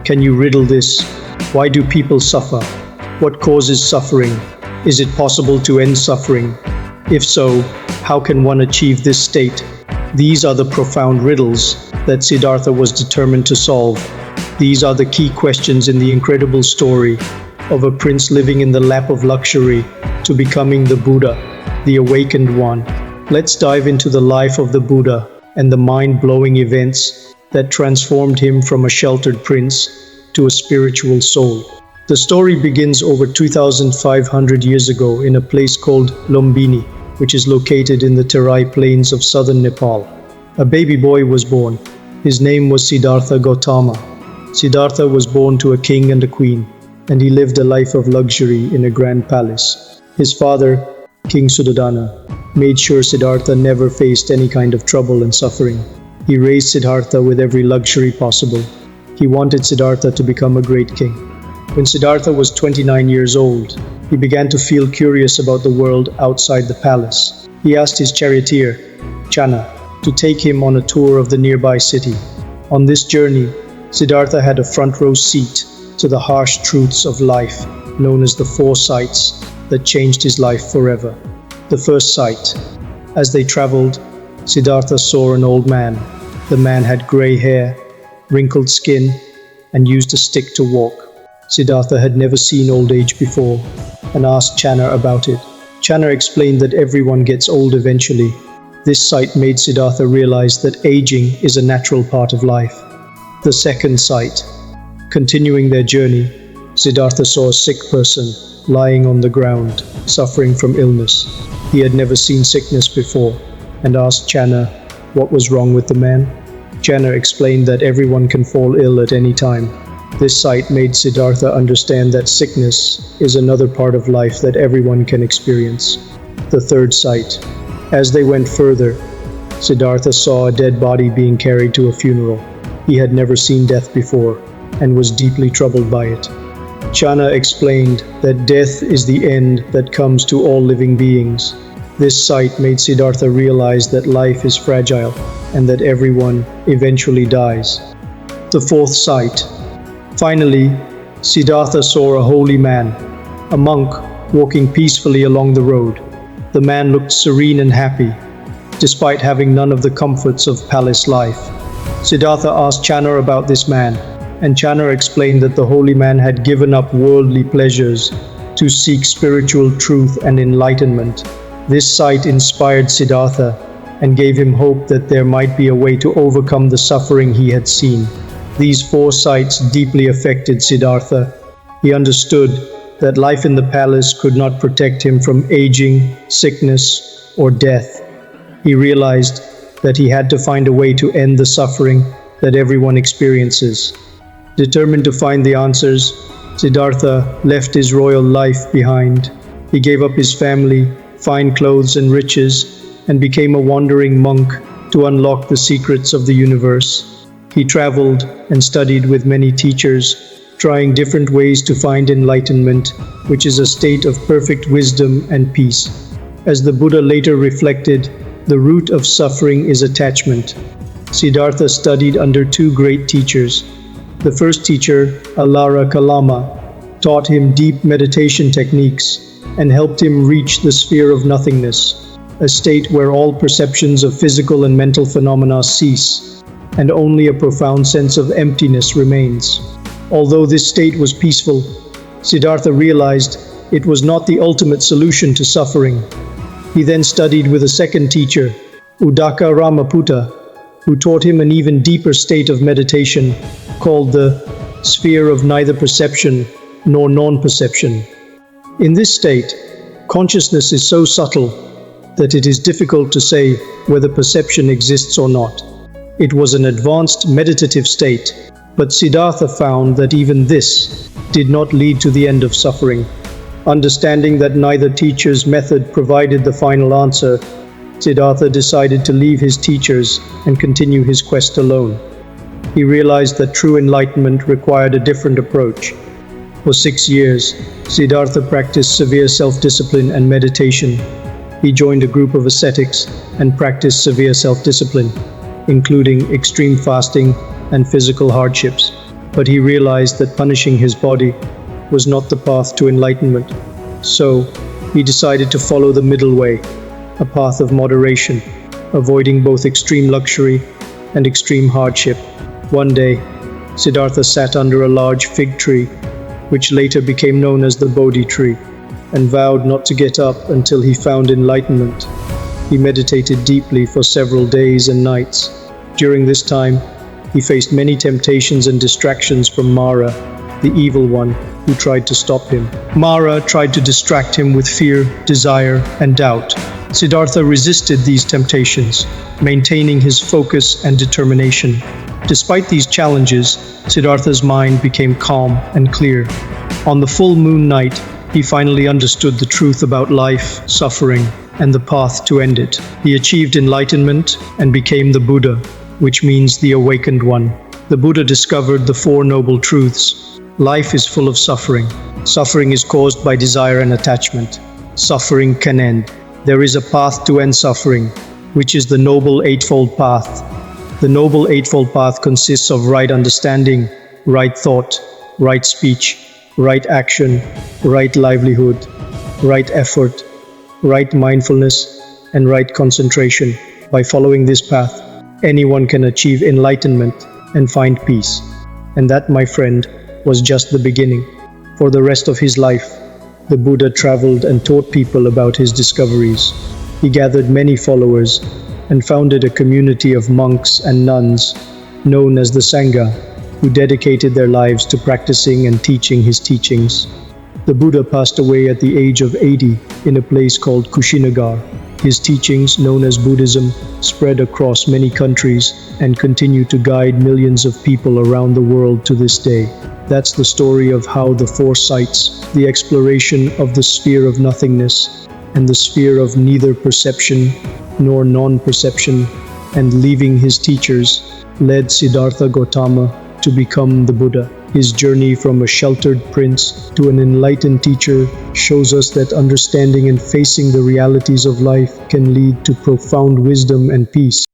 Can you riddle this? Why do people suffer? What causes suffering? Is it possible to end suffering? If so, how can one achieve this state? These are the profound riddles that Siddhartha was determined to solve. These are the key questions in the incredible story of a prince living in the lap of luxury to becoming the Buddha, the awakened one. Let's dive into the life of the Buddha and the mind-blowing events that transformed him from a sheltered prince to a spiritual soul. The story begins over 2,500 years ago in a place called Lumbini, which is located in the Terai plains of southern Nepal. A baby boy was born. His name was Siddhartha Gautama. Siddhartha was born to a king and a queen, and he lived a life of luxury in a grand palace. His father, King Suddhodana, made sure Siddhartha never faced any kind of trouble and suffering. He raised Siddhartha with every luxury possible. He wanted Siddhartha to become a great king. When Siddhartha was 29 years old, he began to feel curious about the world outside the palace. He asked his charioteer, Channa, to take him on a tour of the nearby city. On this journey, Siddhartha had a front row seat to the harsh truths of life, known as the 4 sights that changed his life forever. The first sight. As they traveled, Siddhartha saw an old man. The man had grey hair, wrinkled skin, and used a stick to walk. Siddhartha had never seen old age before and asked Channa about it. Channa explained that everyone gets old eventually. This sight made Siddhartha realize that aging is a natural part of life. The second sight. Continuing their journey, Siddhartha saw a sick person lying on the ground, suffering from illness. He had never seen sickness before and asked Channa what was wrong with the man. Channa explained that everyone can fall ill at any time. This sight made Siddhartha understand that sickness is another part of life that everyone can experience. The third sight. As they went further, Siddhartha saw a dead body being carried to a funeral. He had never seen death before and was deeply troubled by it. Channa explained that death is the end that comes to all living beings. This sight made Siddhartha realize that life is fragile and that everyone eventually dies. The fourth sight. Finally, Siddhartha saw a holy man, a monk, walking peacefully along the road. The man looked serene and happy, despite having none of the comforts of palace life. Siddhartha asked Channa about this man, and Channa explained that the holy man had given up worldly pleasures to seek spiritual truth and enlightenment. This sight inspired Siddhartha and gave him hope that there might be a way to overcome the suffering he had seen. These 4 sights deeply affected Siddhartha. He understood that life in the palace could not protect him from aging, sickness, or death. He realized that he had to find a way to end the suffering that everyone experiences. Determined to find the answers, Siddhartha left his royal life behind. He gave up his family, fine clothes and riches, and became a wandering monk to unlock the secrets of the universe. He traveled and studied with many teachers, trying different ways to find enlightenment, which is a state of perfect wisdom and peace. As the Buddha later reflected, the root of suffering is attachment. Siddhartha studied under 2 great teachers. The first teacher, Alara Kalama, taught him deep meditation techniques and helped him reach the sphere of nothingness, a state where all perceptions of physical and mental phenomena cease, and only a profound sense of emptiness remains. Although this state was peaceful, Siddhartha realized it was not the ultimate solution to suffering. He then studied with a second teacher, Uddaka Ramaputta, who taught him an even deeper state of meditation called the sphere of neither perception nor non-perception. In this state, consciousness is so subtle that it is difficult to say whether perception exists or not. It was an advanced meditative state, but Siddhartha found that even this did not lead to the end of suffering. Understanding that neither teacher's method provided the final answer, Siddhartha decided to leave his teachers and continue his quest alone. He realized that true enlightenment required a different approach. For 6 years, Siddhartha practiced severe self-discipline and meditation. He joined a group of ascetics and practiced severe self-discipline, including extreme fasting and physical hardships. but he realized that punishing his body was not the path to enlightenment. So, he decided to follow the middle way, a path of moderation, avoiding both extreme luxury and extreme hardship. One day, Siddhartha sat under a large fig tree, which later became known as the Bodhi Tree, and vowed not to get up until he found enlightenment. He meditated deeply for several days and nights. During this time, he faced many temptations and distractions from Mara, the evil one who tried to stop him. Mara tried to distract him with fear, desire, and doubt. Siddhartha resisted these temptations, maintaining his focus and determination. Despite these challenges, Siddhartha's mind became calm and clear. On the full moon night, he finally understood the truth about life, suffering, and the path to end it. He achieved enlightenment and became the Buddha, which means the awakened one. The Buddha discovered the Four Noble Truths. Life is full of suffering. Suffering is caused by desire and attachment. Suffering can end. There is a path to end suffering, which is the Noble Eightfold Path. The Noble Eightfold Path consists of right understanding, right thought, right speech, right action, right livelihood, right effort, right mindfulness, and right concentration. By following this path, anyone can achieve enlightenment and find peace. And that, my friend, was just the beginning. For the rest of his life, the Buddha traveled and taught people about his discoveries. He gathered many followers and founded a community of monks and nuns known as the Sangha, who dedicated their lives to practicing and teaching his teachings. The Buddha passed away at the age of 80 in a place called Kushinagar. His teachings, known as Buddhism, spread across many countries and continue to guide millions of people around the world to this day. That's the story of how the four sights, the exploration of the sphere of nothingness and the sphere of neither perception nor non-perception, and leaving his teachers, led Siddhartha Gautama to become the Buddha. His journey from a sheltered prince to an enlightened teacher shows us that understanding and facing the realities of life can lead to profound wisdom and peace.